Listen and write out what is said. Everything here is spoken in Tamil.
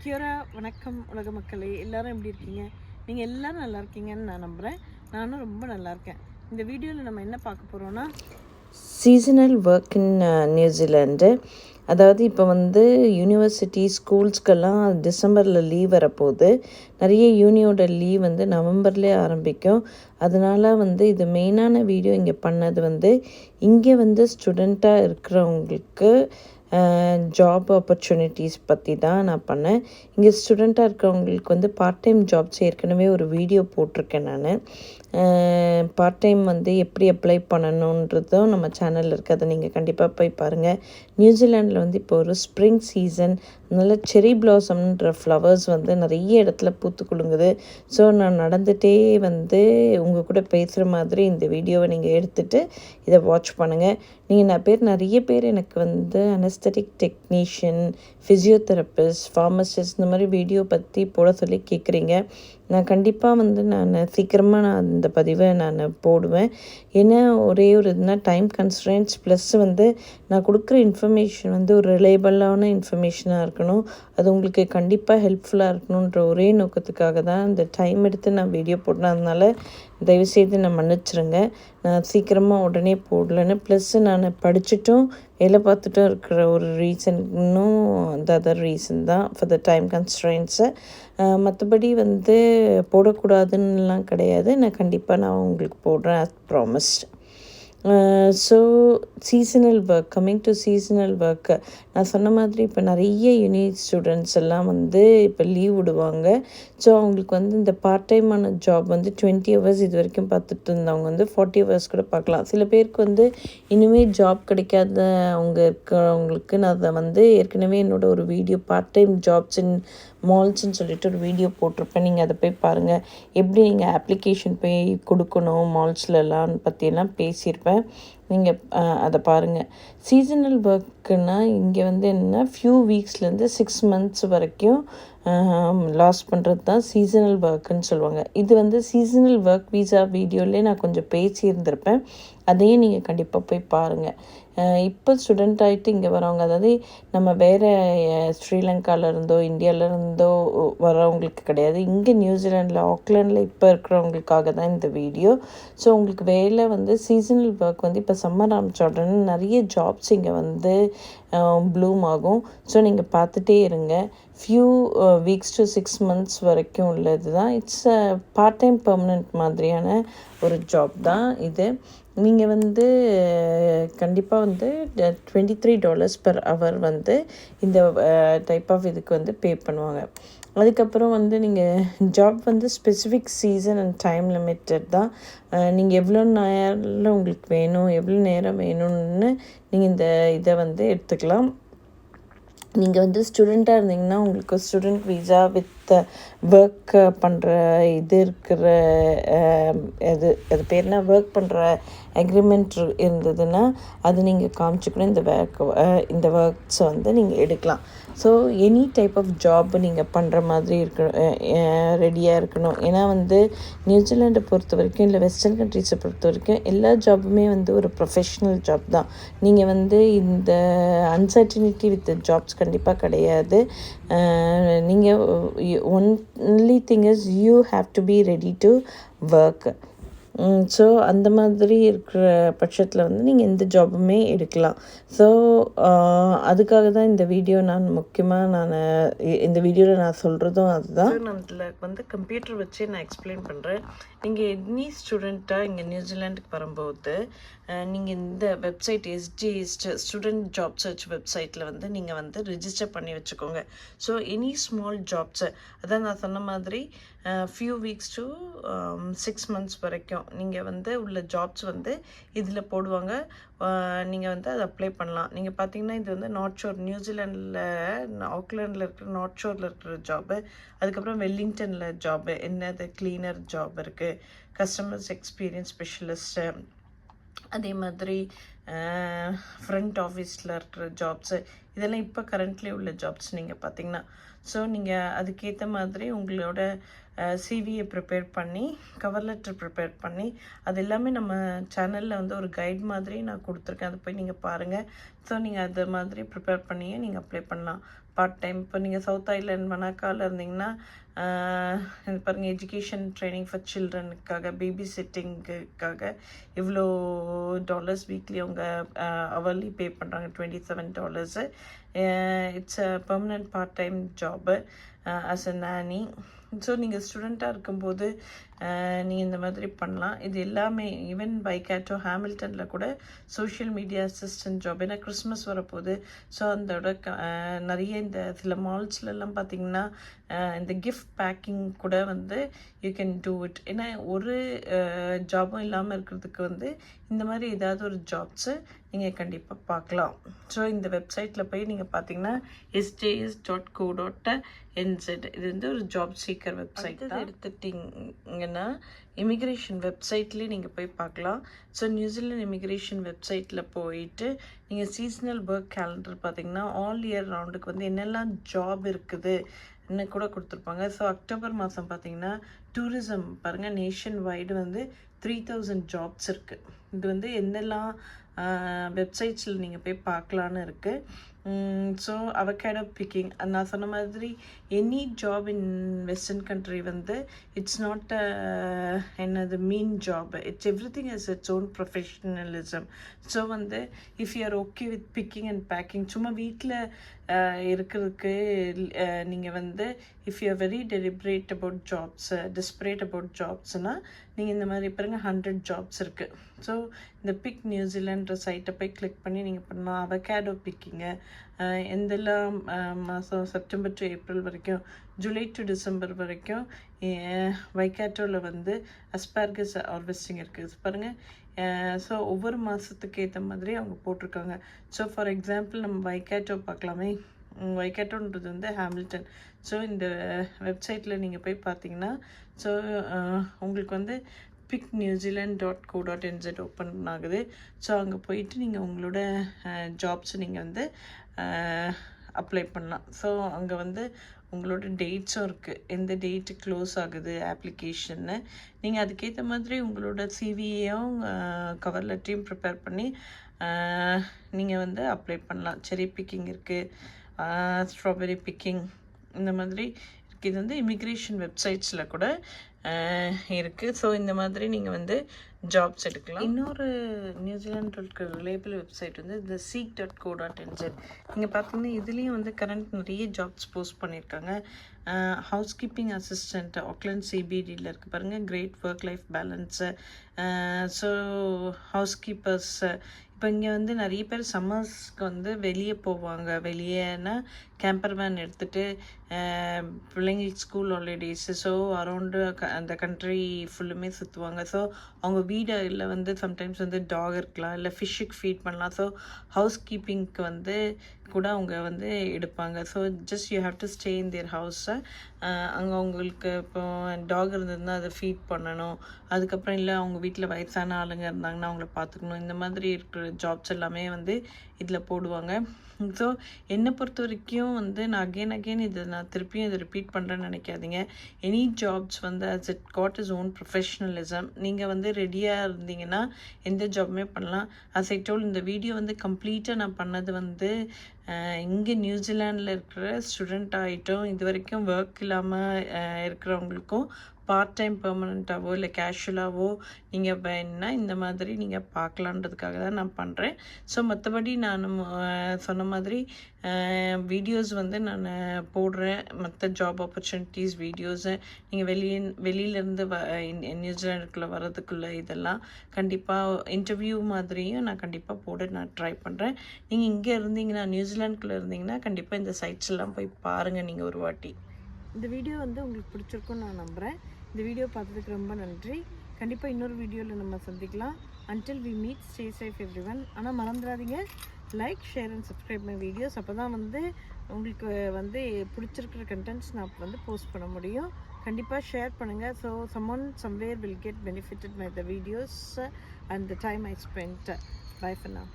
கியோரா வணக்கம் உலக மக்களே எல்லாரும் எப்படி இருக்கீங்க? நீங்கள் எல்லாரும் நல்லா இருக்கீங்கன்னு நான் நம்புகிறேன். நானும் ரொம்ப நல்லா இருக்கேன். இந்த வீடியோவில் நம்ம என்ன பார்க்க போகிறோன்னா சீசனல் ஒர்க் இன் நியூசிலாண்டு. அதாவது இப்போ வந்து யூனிவர்சிட்டி ஸ்கூல்ஸ்க்கெல்லாம் டிசம்பரில் லீவ் வரப்போகுது. நிறைய யூனியோட லீவ் வந்து நவம்பர்லேயே ஆரம்பிக்கும். அதனால் வந்து இது மெயினான வீடியோ இங்கே பண்ணது வந்து இங்கே வந்து ஸ்டூடெண்ட்டாக இருக்கிறவங்களுக்கு ஜாப் ஆப்பர்ச்சுனிட்டிஸ் பற்றி தான் நான் பண்ணேன். இங்கே ஸ்டூடெண்ட்டாக இருக்கிறவங்களுக்கு வந்து பார்ட் டைம் ஜாப்ஸ் ஏற்கனவே ஒரு வீடியோ போட்டிருக்கேன் நான். பார்ட் டைம் வந்து எப்படி அப்ளை பண்ணணுன்றதும் நம்ம சேனலில் இருக்குது. அதை நீங்கள் கண்டிப்பாக போய் பாருங்கள். நியூசிலாண்டில் வந்து இப்போ ஒரு ஸ்ப்ரிங் சீசன், அதனால் செரி பிளாசம்ன்ற ஃப்ளவர்ஸ் வந்து நிறைய இடத்துல பூத்து குலுங்குது. ஸோ நான் நடந்துகிட்டே வந்து உங்கள் கூட பேசுகிற மாதிரி இந்த வீடியோவை நீங்கள் எடுத்துகிட்டு இதை வாட்ச் பண்ணுங்கள். நீங்கள் நிறைய பேர் எனக்கு வந்து அனஸ்தட்டிக் டெக்னீஷியன், ஃபிசியோதெரபிஸ்ட், ஃபார்மசிஸ்ட் இந்த மாதிரி வீடியோ பற்றி போட சொல்லி கேட்குறீங்க. நான் கண்டிப்பாக வந்து சீக்கிரமாக இந்த பதிவை நான் போடுவேன். ஏன்னா ஒரே ஒரு இதுனால் டைம் கன்ஸ்ட்ரெயின்ட்ஸ் ப்ளஸ் வந்து நான் கொடுக்குற இன்ஃபர்மேஷன் வந்து ஒரு ரிலையபிளான இன்ஃபர்மேஷனாக இருக்கணும். அது உங்களுக்கு கண்டிப்பாக ஹெல்ப்ஃபுல்லாக இருக்கணுன்ற ஒரே நோக்கத்துக்காக தான் இந்த டைம் எடுத்து நான் வீடியோ போட்டேன். அதனால் தயவுசெய்து நான் மன்னிச்சிருங்க. நான் சீக்கிரமாக உடனே போடலன்னு ப்ளஸ்ஸு நான் படிச்சுட்டும் வேலை பார்த்துட்டும் இருக்கிற ஒரு ரீசனும் அந்த அதர் ரீசன் தான் ஃபார் த டைம் கன்ஸ்ட்ரெயின்ஸு. மற்றபடி வந்து போடக்கூடாதுன்னெலாம் கிடையாது. நான் கண்டிப்பாக உங்களுக்கு போடுறேன் as promised. So seasonal work, coming to seasonal work, நான் சொன்ன மாதிரி இப்போ நிறைய ஸ்டூடெண்ட்ஸ் எல்லாம் வந்து இப்போ லீவ் விடுவாங்க. ஸோ அவங்களுக்கு வந்து இந்த பார்ட் டைமான ஜாப் வந்து 20 ஹவர்ஸ் இது வரைக்கும் பார்த்துட்டு இருந்தவங்க வந்து 40 ஹவர்ஸ் கூட பார்க்கலாம். சில பேருக்கு வந்து இனிமேல் ஜாப் கிடைக்காத இருக்கிறவங்களுக்கு நான் அதை வந்து ஏற்கனவே என்னோடய ஒரு video part time jobs in மால்ஸ்ன்னு சொல்லிட்டு ஒரு வீடியோ போட்டிருப்பேன். நீங்கள் அதை போய் பாருங்கள். எப்படி நீங்கள் அப்ளிகேஷன் போய் கொடுக்கணும் மால்ஸ்லலாம் பற்றியெல்லாம் பேசியிருப்பேன். நீங்கள் அதை பாருங்கள். சீசனல் ஒர்க்குனால் இங்கே வந்து என்னென்னா ஃபியூ வீக்ஸ்லேருந்து 6 months வரைக்கும் லாஸ் பண்ணுறது தான் சீசனல் ஒர்க்குன்னு சொல்லுவாங்க. இது வந்து சீசனல் ஒர்க் வீசா வீடியோலேயே நான் கொஞ்சம் பேசியிருந்திருப்பேன். அதையும் நீங்கள் கண்டிப்பாக போய் பாருங்கள். இப்போ ஸ்டூடெண்ட் ஆகிட்டு இங்கே வரவங்க, அதாவது நம்ம வேறு ஸ்ரீலங்காவிலேருந்தோ இந்தியாவிலேருந்தோ வரவங்களுக்கு கிடையாது. இங்கே நியூசிலாண்டில் ஆக்லாண்டில் இப்போ இருக்கிறவங்களுக்காக தான் இந்த வீடியோ. ஸோ உங்களுக்கு வேலை வந்து சீசனல் ஒர்க் வந்து இப்போ சம்மர் ஆரம்பிச்ச உடனே நிறைய ஜாப்ஸ் இங்கே வந்து ப்ளூம் ஆகும். ஸோ நீங்கள் பார்த்துட்டே இருங்க. ஃபியூ வீக்ஸ் டு 6 months வரைக்கும் உள்ளது தான். இட்ஸ் பார்ட் டைம் பெர்மனெண்ட் மாதிரியான ஒரு ஜாப் தான் இது. நீங்கள் வந்து கண்டிப்பாக வந்து $23 per hour வந்து இந்த டைப் ஆஃப் இதுக்கு வந்து பே பண்ணுவாங்க. அதுக்கப்புறம் வந்து நீங்கள் ஜாப் வந்து specific season and time limited தான். நீங்கள் எவ்வளோ நேரம் உங்களுக்கு வேணும், எவ்வளோ நேரம் வேணும்னு நீங்கள் இந்த இதை வந்து எடுத்துக்கலாம். நீங்கள் வந்து ஸ்டூடெண்ட்டாக இருந்தீங்கன்னா உங்களுக்கு ஸ்டூடெண்ட் வீசா வித் ஒர்க் பண்ணுற இது இருக்கிற அது பேர்னா ஒர்க் பண்ணுற அக்ரிமெண்ட் இருந்ததுன்னா அது நீங்கள் காமிச்சிக்கணும். இந்த ஒர்க்ஸை வந்து நீங்கள் எடுக்கலாம். So any type of job நீங்கள் பண்ணுற மாதிரி ரெடியாக இருக்கணும். ஏன்னா வந்து நியூசிலாண்டை பொறுத்த வரைக்கும் இல்லை வெஸ்டர்ன் கண்ட்ரீஸை பொறுத்த வரைக்கும் எல்லா ஜாப்புமே வந்து ஒரு ப்ரொஃபஷ்னல் ஜாப் தான். நீங்கள் வந்து இந்த அன்சர்டினிட்டி வித் ஜாப்ஸ் கண்டிப்பாக கிடையாது. நீங்கள் only thing is you have to be ready to work. So அந்த மாதிரி இருக்கிற பட்சத்தில் வந்து நீங்கள் எந்த ஜாபுமே எடுக்கலாம். ஸோ அதுக்காக தான் இந்த வீடியோ இந்த வீடியோவில் நான் சொல்கிறதும் அதுதான். நான் இதில் வந்து கம்ப்யூட்டர் வச்சு நான் எக்ஸ்பிளைன் பண்ணுறேன். நீங்கள் எனி ஸ்டூடெண்ட்டாக இங்கே நியூசிலாண்டுக்கு வரும்போது நீங்கள் இந்த வெப்சைட் ஸ்டூடெண்ட் ஜாப் சர்ச் வெப்சைட்டில் வந்து நீங்கள் வந்து ரிஜிஸ்டர் பண்ணி வச்சுக்கோங்க. ஸோ எனி ஸ்மால் ஜாப்ஸு, அதான் நான் சொன்ன மாதிரி ஃபியூ வீக்ஸ் டு 6 months வரைக்கும் நீங்கள் வந்து உள்ள ஜாப்ஸ் வந்து இதில் போடுவாங்க. நீங்கள் வந்து அதை அப்ளை பண்ணலாம். நீங்கள் பார்த்தீங்கன்னா இது வந்து நார்த் ஷோர், நியூசிலாண்டில் ஆக்லாண்டில் இருக்கிற நார்த் ஷோரில் இருக்கிற ஜாபு. அதுக்கப்புறம் வெல்லிங்டனில் ஜாபு, என்னது கிளீனர் ஜாப் இருக்குது, கஸ்டமர்ஸ் எக்ஸ்பீரியன்ஸ் ஸ்பெஷலிஸ்ட்டு, அதே மாதிரி ஃப்ரண்ட் ஆஃபீஸில் இருக்கிற ஜாப்ஸு, இதெல்லாம் இப்போ கரண்ட்லி உள்ள ஜாப்ஸ் நீங்கள் பார்த்தீங்கன்னா. ஸோ நீங்கள் அதுக்கேற்ற மாதிரி உங்களோட சிவியை ப்ரிப்பேர் பண்ணி, கவர் லெட்டர் ப்ரிப்பேர் பண்ணி, அது எல்லாமே நம்ம சேனலில் வந்து ஒரு கைட் மாதிரி நான் கொடுத்துருக்கேன். அதை போய் நீங்கள் பாருங்கள். ஸோ நீங்கள் அது மாதிரி ப்ரிப்பேர் பண்ணியே நீங்கள் அப்ளை பண்ணலாம். Part time. இப்போ நீங்கள் சவுத் ஐலாண்ட் மனாக்காவில் இருந்தீங்கன்னா இது பாருங்கள், எஜுகேஷன் ட்ரைனிங் ஃபார் சில்ட்ரனுக்காக, பேபி சிட்டிங்குக்காக இவ்வளோ டாலர்ஸ் வீக்லி அவங்க அவர்லி பே பண்ணுறாங்க, $27. It's a permanent part time job as a Nani. So நீங்கள் ஸ்டூடெண்ட்டாக இருக்கும்போது நீங்கள் இந்த மாதிரி பண்ணலாம். இது எல்லாமே ஈவன் வைக்காட்டோ ஹாமில்டனில் கூட சோஷியல் மீடியா அசிஸ்டன்ட் ஜாப், ஏன்னா கிறிஸ்மஸ் வரப்போகுது. ஸோ அதோட நிறைய இந்த சில மால்ஸ்லலாம் பார்த்திங்கன்னா இந்த கிஃப்ட் பேக்கிங் கூட வந்து யூ கேன் டூ இட். ஏன்னா ஒரு ஜாபும் இல்லாமல் இருக்கிறதுக்கு வந்து இந்த மாதிரி ஏதாவது ஒரு ஜாப்ஸு நீங்கள் கண்டிப்பாக பார்க்கலாம். ஸோ இந்த வெப்சைட்டில் போய் நீங்கள் பார்த்தீங்கன்னா sjs.co.nz, இது வந்து ஒரு ஜாப் சீக்கர் வெப்சைட் தான். எடுத்துட்டிங்கன்னா இமிக்ரேஷன் வெப்சைட்லேயே நீங்கள் போய் பார்க்கலாம். ஸோ நியூசிலாண்ட் இமிக்ரேஷன் வெப்சைட்டில் போயிட்டு நீங்கள் சீசனல் ஒர்க் கேலண்டர் பார்த்தீங்கன்னா ஆல் இயர் ரவுண்டுக்கு வந்து என்னெல்லாம் ஜாப் இருக்குது இன்னும் கூட கொடுத்துருப்பாங்க. ஸோ அக்டோபர் மாதம் பார்த்தீங்கன்னா டூரிசம் பாருங்கள், நேஷன் வைடு வந்து 3000 ஜாப்ஸ் இருக்குது. இது வந்து என்னெல்லாம் வெப்சைட்ஸில் நீங்கள் போய் பார்க்கலான்னு இருக்குது. ஸோ அவகேடோ பிக்கிங், நான் சொன்ன மாதிரி any job in western country வந்து இட்ஸ் நாட் என்னது mean job, it's everything is it's own professionalism. So வந்து if you are okay with picking and packing, சும்மா வீட்டில் இருக்கிறதுக்கு நீங்கள் வந்து if you are very deliberate about jobs, desperate about ஜாப்ஸ்னால் நீங்கள் இந்த மாதிரி பாருங்க 100 ஜாப்ஸ் இருக்குது. ஸோ இந்த பிக் நியூசிலாண்ட் சைட்டை போய் கிளிக் பண்ணி நீங்கள் பண்ணலாம். அவகேடோ பிக்கிங்கு எந்தெல்லாம் மாதம் செப்டம்பர் டு ஏப்ரல் வரைக்கும், ஜூலை டு டிசம்பர் வரைக்கும் வைக்காட்டோவில் வந்து அஸ்பார்கஸ் ஹார்வெஸ்டிங் இருக்குது பாருங்கள். ஸோ ஒவ்வொரு மாதத்துக்கு ஏற்ற மாதிரி அவங்க போட்டிருக்காங்க. ஸோ ஃபார் எக்ஸாம்பிள் நம்ம வைக்காட்டோ பார்க்கலாமே. வைக்காட்டோன்றது வந்து ஹாமில்டன். ஸோ இந்த வெப்சைட்டில் நீங்கள் போய் பார்த்தீங்கன்னா ஸோ உங்களுக்கு வந்து picknewzealand.co.nz ஓப்பன் ஆகுது. ஸோ அங்கே போயிட்டு நீங்கள் உங்களோட ஜாப்ஸை நீங்கள் வந்து அப்ளை பண்ணலாம். ஸோ அங்கே வந்து உங்களோட டேட்ஸும் இருக்குது, எந்த டேட்டு க்ளோஸ் ஆகுது அப்ளிகேஷன்னு. நீங்கள் அதுக்கேற்ற மாதிரி உங்களோட சிவியையும் கவர் லெட்டரையும் ப்ரிப்பேர் பண்ணி நீங்கள் வந்து அப்ளை பண்ணலாம். செரி பிக்கிங் இருக்குது, ஸ்ட்ராபெரி பிக்கிங், இந்த மாதிரி இருக்குது. இது வந்து இமிக்ரேஷன் வெப்சைட்ஸில் கூட இருக்குது. ஸோ இந்த மாதிரி நீங்கள் வந்து ஜாப்ஸ் எடுக்கலாம். இன்னொரு நியூசிலாண்டில் இருக்கிற ரிலேபிள் வெப்சைட் வந்து இந்த seek.co.nz. நீங்கள் பார்த்தீங்கன்னா இதுலேயும் வந்து கரண்ட் நிறைய ஜாப்ஸ் போஸ்ட் பண்ணியிருக்காங்க. ஹவுஸ் கீப்பிங் அசிஸ்டண்ட் ஆக்லாண்ட் சிபிடியில் இருக்குது பாருங்கள், great work life balance. So house keepers இப்போ இங்கே வந்து நிறைய பேர் சம்மர்ஸ்க்கு வந்து வெளியே போவாங்க. வெளியேன்னா கேம்பர் வேன் எடுத்துகிட்டு பிள்ளைங்களுக்கு ஸ்கூல் ஹாலிடேஸு, ஸோ அரௌண்டு அந்த கண்ட்ரி ஃபுல்லுமே சுற்றுவாங்க. ஸோ அவங்க வீடில் வந்து சம்டைம்ஸ் வந்து டாக் இருக்கலாம், இல்லை ஃபிஷ்ஷுக்கு ஃபீட் பண்ணலாம். ஸோ ஹவுஸ் கீப்பிங்க்கு வந்து கூட அவங்க வந்து எடுப்பாங்க. So just you have to stay in their ஹவுஸை. அங்கே அவங்களுக்கு இப்போ டாக் இருந்ததுன்னா அதை ஃபீட் பண்ணணும். அதுக்கப்புறம் இல்லை அவங்க வீட்டில் வயசான ஆளுங்க இருந்தாங்கன்னா அவங்கள பார்த்துக்கணும். இந்த மாதிரி இருக்கிற ஜாப்ஸ் எல்லாமே வந்து இதில் போடுவாங்க. ஸோ என்னை பொறுத்த வரைக்கும் வந்து நான் அகெயின் இதை நான் திருப்பியும் இதை ரிப்பீட் பண்ணுறேன்னு நினைக்காதீங்க. எனி ஜாப்ஸ் வந்து as it got is own professionalism. நீங்கள் வந்து ரெடியாக இருந்தீங்கன்னா எந்த ஜாப்புமே பண்ணலாம். அஸ் ஐ டோல், இந்த வீடியோ வந்து கம்ப்ளீட்டாக நான் பண்ணது வந்து இங்கே நியூசிலாண்டில் இருக்கிற ஸ்டூடெண்ட் ஆகிட்டோம் இது வரைக்கும் ஒர்க் இல்லாமல் இருக்கிறவங்களுக்கும் பார்ட் டைம் பெர்மனண்ட்டாவோ இல்லை கேஷுவலாகவோ நீங்கள் வேணுன்னா இந்த மாதிரி நீங்கள் பார்க்கலான்றதுக்காக தான் நான் பண்ணுறேன். ஸோ மற்றபடி நான் சொன்ன மாதிரி வீடியோஸ் வந்து நான் போடுறேன். மற்ற ஜாப் ஆப்பர்ச்சுனிட்டிஸ் வீடியோஸு நீங்கள் வெளியிலேருந்து நியூசிலாண்டுக்குள்ளே வர்றதுக்குள்ளே இதெல்லாம் கண்டிப்பாக இன்டர்வியூ மாதிரியும் நான் கண்டிப்பாக போட நான் ட்ரை பண்ணுறேன். நீங்கள் இங்கே இருந்தீங்கன்னா நியூசிலாண்டுக்குள்ளே இருந்தீங்கன்னா கண்டிப்பாக இந்த சைட்ஸ் எல்லாம் போய் பாருங்கள் நீங்கள் ஒரு வாட்டி. இந்த வீடியோ வந்து உங்களுக்கு பிடிச்சிருக்குன்னு நான் நம்புகிறேன். இந்த வீடியோ பார்த்ததுக்கு ரொம்ப நன்றி. கண்டிப்பாக இன்னொரு வீடியோவில் நம்ம சந்திக்கலாம். Until we meet, stay safe everyone. ஆனால் மறந்துடாதீங்க, like, share and subscribe my videos. அப்போ தான் வந்து உங்களுக்கு வந்து பிடிச்சிருக்கிற கண்டென்ட்ஸ் நான் வந்து போஸ்ட் பண்ண முடியும். கண்டிப்பாக ஷேர் பண்ணுங்கள். So someone somewhere will get benefited by the videos and the time I spent. Bye for now.